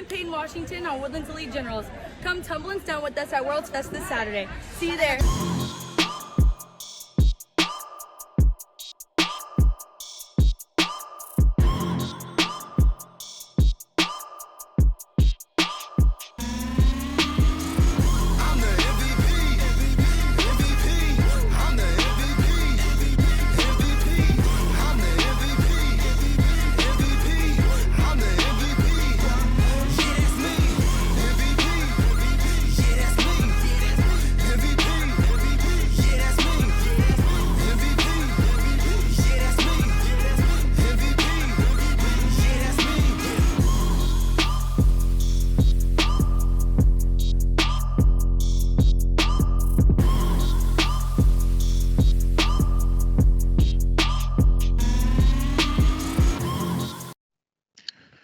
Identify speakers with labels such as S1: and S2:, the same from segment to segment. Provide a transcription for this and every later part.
S1: I'm Peyton Washington on Woodlands Elite Generals. Come tumble and stunt with us at World's Fest this Saturday. See you there.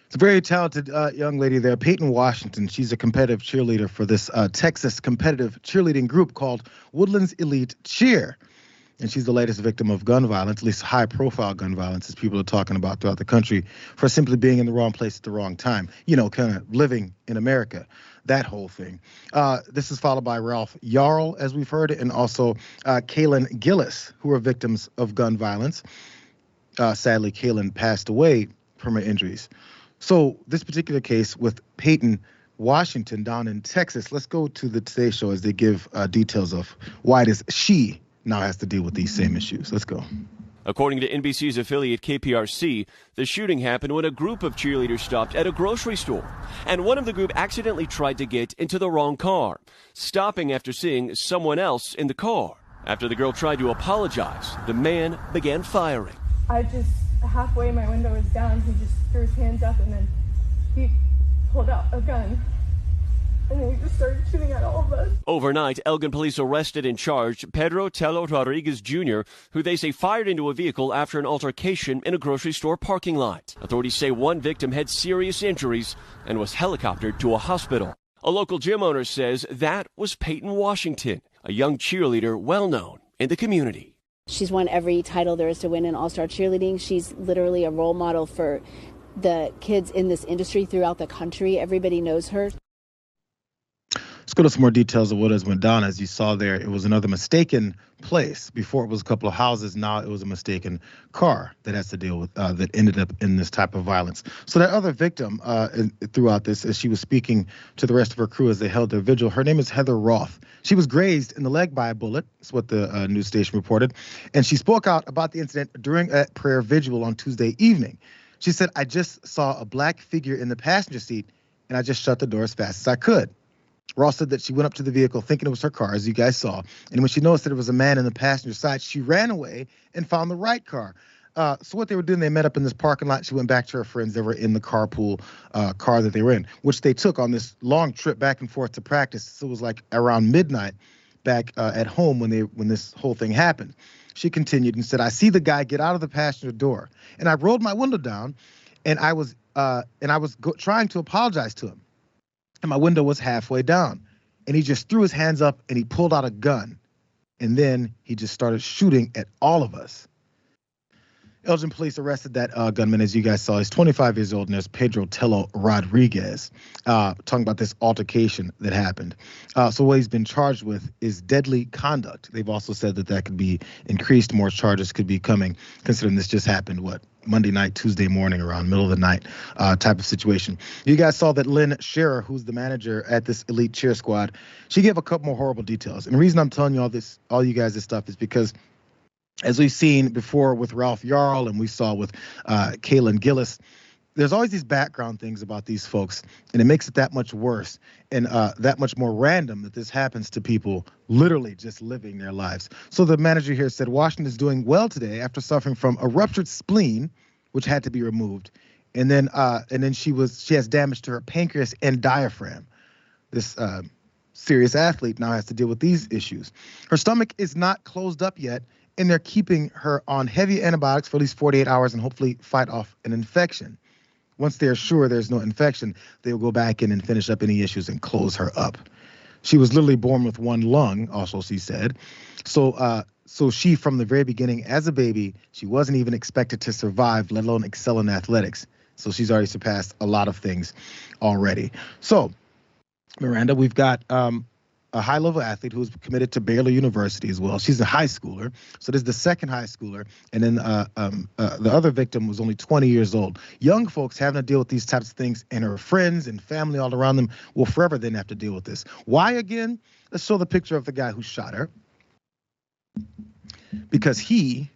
S2: A very talented young lady there, Peyton Washington. She's a competitive cheerleader for this Texas competitive cheerleading group called Woodlands Elite Cheer. And she's the latest victim of gun violence, at least high-profile gun violence, as people are talking about throughout the country, for simply being in the wrong place at the wrong time. You know, kind of living in America, that whole thing. This is followed by Ralph Yarl, as we've heard, and also Kaylin Gillis, who are victims of gun violence. Sadly, Kaylin passed away from her injuries. So this particular case with Peyton Washington down in Texas, let's go to the Today Show as they give details of why it is she now has to deal with these same issues. Let's go.
S3: According to NBC's affiliate KPRC, the shooting happened when a group of cheerleaders stopped at a grocery store, and one of the group accidentally tried to get into the wrong car, stopping after seeing someone else in the car. After the girl tried to apologize, the man began firing.
S4: Halfway my window was down, he just threw his hands up and then he pulled out a gun and then he just started shooting at all of us.
S3: Overnight, Elgin police arrested and charged Pedro Tello Rodriguez Jr., who they say fired into a vehicle after an altercation in a grocery store parking lot. Authorities say one victim had serious injuries and was helicoptered to a hospital. A local gym owner says that was Peyton Washington, a young cheerleader well known in the community.
S5: She's won every title there is to win in all-star cheerleading. She's literally a role model for the kids in this industry throughout the country. Everybody knows her.
S2: Let's go to some more details of what has went down. As you saw there, it was another mistaken place. Before it was a couple of houses. Now it was a mistaken car that has to deal with that ended up in this type of violence. So that other victim throughout this, as she was speaking to the rest of her crew as they held their vigil, her name is Heather Roth. She was grazed in the leg by a bullet. That's what the news station reported. And she spoke out about the incident during a prayer vigil on Tuesday evening. She said, "I just saw a black figure in the passenger seat, and I just shut the door as fast as I could." Ross said that she went up to the vehicle thinking it was her car, as you guys saw. And when she noticed that it was a man in the passenger side, she ran away and found the right car. So what they were doing, they met up in this parking lot. She went back to her friends that were in the carpool car that they were in, which they took on this long trip back and forth to practice. So it was like around midnight back at home when this whole thing happened. She continued and said, "I see the guy get out of the passenger door, and I rolled my window down, and I was trying to apologize to him. And my window was halfway down, and he just threw his hands up and he pulled out a gun, and then he just started shooting at all of us." Elgin police arrested that gunman, as you guys saw. He's 25 years old, and there's Pedro Tello Rodriguez, talking about this altercation that happened. So what he's been charged with is deadly conduct. They've also said that could be increased. More charges could be coming, considering this just happened, Monday night, Tuesday morning, around middle of the night type of situation. You guys saw that Lynn Scherer, who's the manager at this elite cheer squad, she gave a couple more horrible details. And the reason I'm telling you all you guys this stuff is because, as we've seen before with Ralph Yarl and we saw with Kaylin Gillis, there's always these background things about these folks, and it makes it that much worse and that much more random that this happens to people literally just living their lives. So the manager here said Washington is doing well today after suffering from a ruptured spleen, which had to be removed, and then she has damage to her pancreas and diaphragm. This serious athlete now has to deal with these issues. Her stomach is not closed up yet, and they're keeping her on heavy antibiotics for at least 48 hours and hopefully fight off an infection. Once they're sure there's no infection, they will go back in and finish up any issues and close her up. She was literally born with one lung, also she said. So she, from the very beginning, as a baby, she wasn't even expected to survive, let alone excel in athletics. So she's already surpassed a lot of things already. So, Miranda, we've got a high-level athlete who's committed to Baylor University as well. She's a high schooler. So this is the second high schooler. And then the other victim was only 20 years old. Young folks having to deal with these types of things, and her friends and family all around them will forever then have to deal with this. Why again? Let's show the picture of the guy who shot her. Because he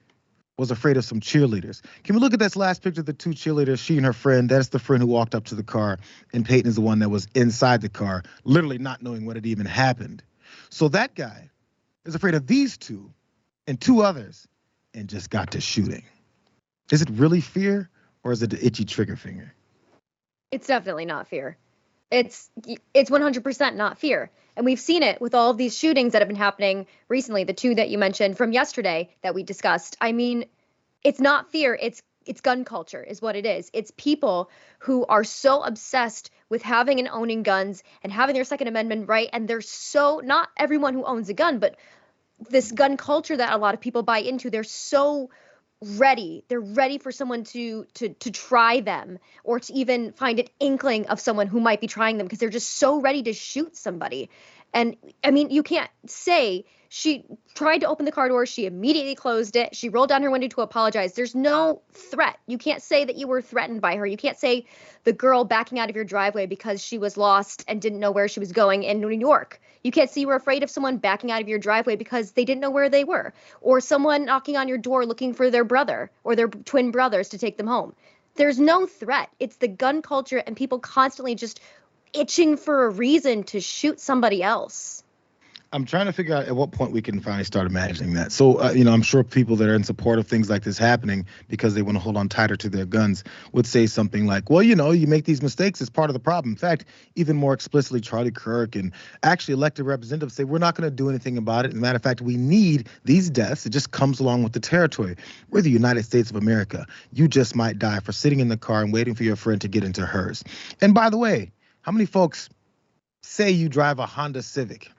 S2: was afraid of some cheerleaders. Can we look at this last picture of the two cheerleaders, she and her friend? That's the friend who walked up to the car, and Peyton is the one that was inside the car, literally not knowing what had even happened. So that guy is afraid of these two and two others and just got to shooting. Is it really fear, or is it the itchy trigger finger?
S6: It's definitely not fear. It's 100% not fear. And we've seen it with all of these shootings that have been happening recently, the two that you mentioned from yesterday that we discussed. I mean, it's not fear, it's gun culture is what it is. It's people who are so obsessed with having and owning guns and having their Second Amendment right. And they're so, not everyone who owns a gun, but this gun culture that a lot of people buy into, they're so ready. They're ready for someone to try them, or to even find an inkling of someone who might be trying them, because they're just so ready to shoot somebody. And I mean, you can't say she tried to open the car door, she immediately closed it, she rolled down her window to apologize. There's no threat. You can't say that you were threatened by her. You can't say the girl backing out of your driveway because she was lost and didn't know where she was going in New York. You can't say you were afraid of someone backing out of your driveway because they didn't know where they were, or someone knocking on your door looking for their brother or their twin brothers to take them home. There's no threat. It's the gun culture and people constantly just itching for a reason to shoot somebody else.
S2: I'm trying to figure out at what point we can finally start imagining that. So, I'm sure people that are in support of things like this happening because they want to hold on tighter to their guns would say something like, well, you make these mistakes as part of the problem. In fact, even more explicitly, Charlie Kirk and actually elected representatives say, we're not going to do anything about it. As a matter of fact, we need these deaths. It just comes along with the territory. We're the United States of America. You just might die for sitting in the car and waiting for your friend to get into hers. And by the way, how many folks say you drive a Honda Civic?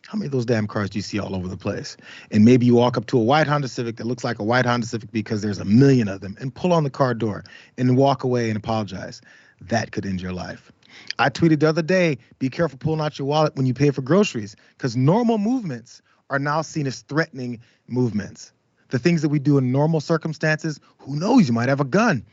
S2: How many of those damn cars do you see all over the place? And maybe you walk up to a white Honda Civic that looks like a white Honda Civic because there's a million of them, and pull on the car door and walk away and apologize. That could end your life. I tweeted the other day, be careful pulling out your wallet when you pay for groceries, because normal movements are now seen as threatening movements. The things that we do in normal circumstances, who knows, you might have a gun.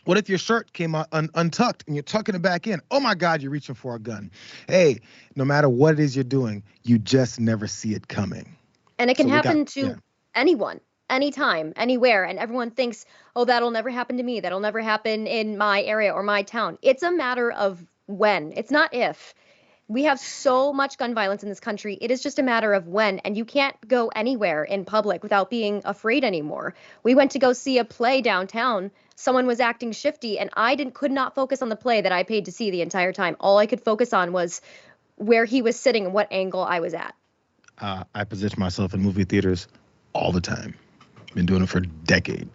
S2: What if your shirt came out untucked and you're tucking it back in? Oh my God, you're reaching for a gun. Hey, no matter what it is you're doing, you just never see it coming.
S6: And it can happen to anyone, anytime, anywhere. And everyone thinks, oh, that'll never happen to me. That'll never happen in my area or my town. It's a matter of when. It's not if. We have so much gun violence in this country. It is just a matter of when, and you can't go anywhere in public without being afraid anymore. We went to go see a play downtown. Someone was acting shifty, and I could not focus on the play that I paid to see the entire time. All I could focus on was where he was sitting and what angle I was at.
S2: I position myself in movie theaters all the time. Been doing it for a decade.